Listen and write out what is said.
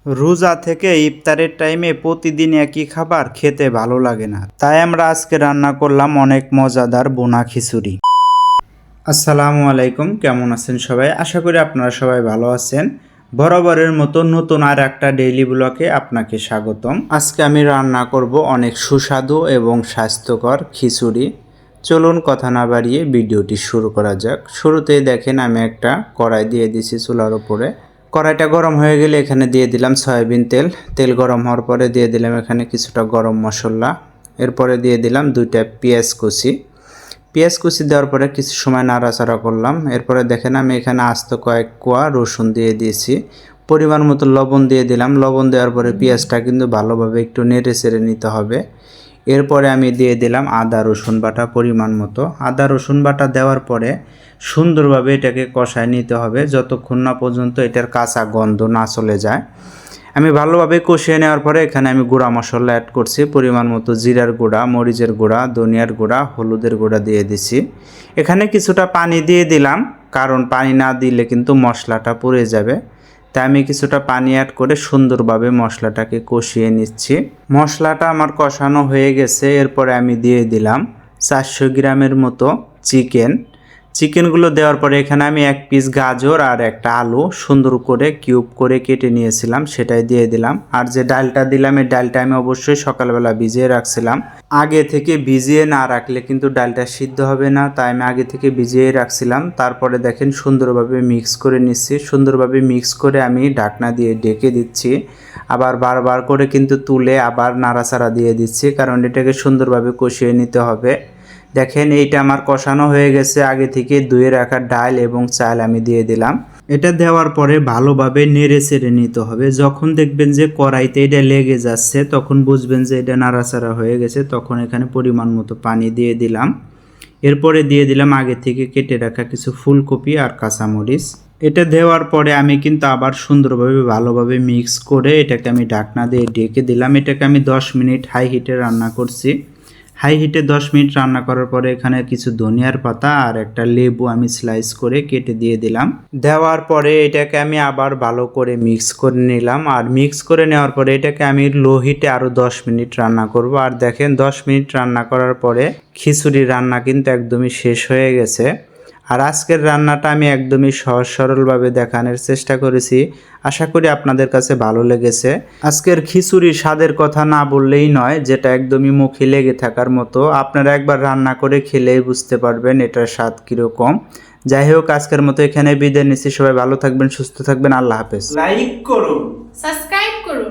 রোজা থেকে ইফতারের টাইমে প্রতিদিন একই খাবার খেতে ভালো লাগে না, তাই আমরা আজকে রান্না করলাম অনেক মজাদার বোনা খিচুড়ি। আসসালামু আলাইকুম, কেমন আছেন সবাই? আশা করি আপনারা সবাই ভালো আছেন। বরাবরের মতো নতুন আর একটা ডেইলি ব্লগে আপনাকে স্বাগতম। আজকে আমি রান্না করব অনেক সুস্বাদু এবং স্বাস্থ্যকর খিচুড়ি। চলুন কথা না বাড়িয়ে ভিডিওটি শুরু করা যাক। শুরুতেই দেখেন আমি একটা কড়াই দিয়ে দিয়েছি চুলার উপরে। কড়াইটা গরম হয়ে গেলে এখানে দিয়ে দিলাম সয়াবিন তেল। তেল গরম হওয়ার পরে দিয়ে দিলাম এখানে কিছুটা গরম মশলা। এরপরে দিয়ে দিলাম দুইটা পেঁয়াজ কুচি। পেঁয়াজ কুচি দেওয়ার পরে কিছু সময় নাড়াচাড়া করলাম। এরপরে দেখেন আমি এখানে আস্ত কয়েক কোয়া রসুন দিয়ে দিয়েছি। পরিমাণ মতো লবণ দিয়ে দিলাম। লবণ দেওয়ার পরে পেঁয়াজটা কিন্তু ভালোভাবে একটু নেড়ে চেড়ে নিতে হবে। এরপরে আমি দিয়ে দিলাম আদা রসুন বাটা পরিমাণ মতো। আদা রসুন বাটা দেওয়ার পরে সুন্দরভাবে এটাকে কষায় নিতে হবে যতক্ষণ না পর্যন্ত এটার কাঁচা গন্ধ না চলে যায়। আমি ভালোভাবে কষিয়ে নেওয়ার পরে এখানে আমি গুঁড়া মশলা অ্যাড করছি। পরিমাণ মতো জিরার গুঁড়া, মরিচের গুঁড়া, ধনিয়ার গুঁড়া, হলুদের গুঁড়া দিয়ে দিছি। এখানে কিছুটা পানি দিয়ে দিলাম, কারণ পানি না দিলে কিন্তু মশলাটা পুড়ে যাবে। তাই আমি কিছুটা পানি অ্যাড করে সুন্দরভাবে মশলাটাকে কষিয়ে নিচ্ছি। মশলাটা আমার কষানো হয়ে গেছে। এরপরে আমি দিয়ে দিলাম 400 গ্রামের মতো চিকেনগুলো দেওয়ার পরে এখানে আমি এক পিস গাজর আর একটা আলু সুন্দর করে কিউব করে কেটে নিয়েছিলাম, সেটাই দিয়ে দিলাম। আর যে ডালটা দিলাম এই ডালটা আমি অবশ্যই সকালবেলা ভিজিয়ে রাখছিলাম। আগে থেকে ভিজিয়ে না রাখলে কিন্তু ডালটা সিদ্ধ হবে না, তাই আমি আগে থেকে ভিজিয়ে রাখছিলাম। তারপরে দেখেন সুন্দরভাবে মিক্স করে নিচ্ছি। সুন্দরভাবে মিক্স করে আমি ঢাকনা দিয়ে ঢেকে দিচ্ছি। আবার বারবার করে কিন্তু তুলে আবার নাড়াচাড়া দিয়ে দিচ্ছি, কারণ এটাকে সুন্দরভাবে কষিয়ে নিতে হবে। দেখেন এইটা আমার কষানো হয়ে গেছে। আগে থেকে ধুয়ে রাখা ডাল এবং চাল আমি দিয়ে দিলাম। এটা দেওয়ার পরে ভালোভাবে নেড়ে চেড়ে নিতে হবে। যখন দেখবেন যে কড়াইতে এটা লেগে যাচ্ছে তখন বুঝবেন যে এটা নাড়াচাড়া হয়ে গেছে। তখন এখানে পরিমাণ মতো পানি দিয়ে দিলাম। এরপরে দিয়ে দিলাম আগে থেকে কেটে রাখা কিছু ফুলকপি আর কাঁচামরিচ। এটা দেওয়ার পরে আমি কিন্তু আবার সুন্দরভাবে ভালোভাবে মিক্স করে এটাকে আমি ঢাকনা দিয়ে ঢেকে দিলাম। এটাকে আমি 10 মিনিট হাই হিটে রান্না করছি। হাই হিটে 10 মিনিট রান্না করার পরে এখানে কিছু ধনিয়ার পাতা আর একটা লেবু আমি স্লাইস করে কেটে দিয়ে দিলাম। দেওয়ার পরে এটাকে আমি আবার ভালো করে মিক্স করে নিলাম। আর মিক্স করে নেওয়ার পরে এটাকে আমি লো হিটে আরও 10 মিনিট রান্না করব। আর দেখেন 10 মিনিট রান্না করার পরে খিচুড়ি রান্না কিন্তু একদমই শেষ হয়ে গেছে। আর আজকের রান্নাটা আমি একদমই সহজ সরলভাবে দেখানোর চেষ্টা করেছি। আশা করি আপনাদের কাছে ভালো লেগেছে। আজকের খিচুড়ির স্বাদের কথা না বললেই নয়, যেটা একদমই মুখে লেগে থাকার মতো। আপনারা একবার রান্না করে খেলেই বুঝতে পারবেন এটার স্বাদ কীরকম। যাই হোক, আজকের মতো এখানে বিদায় নিচ্ছি। সবাই ভালো থাকবেন, সুস্থ থাকবেন। আল্লাহ হাফেজ। লাইক করুন, সাবস্ক্রাইব করুন।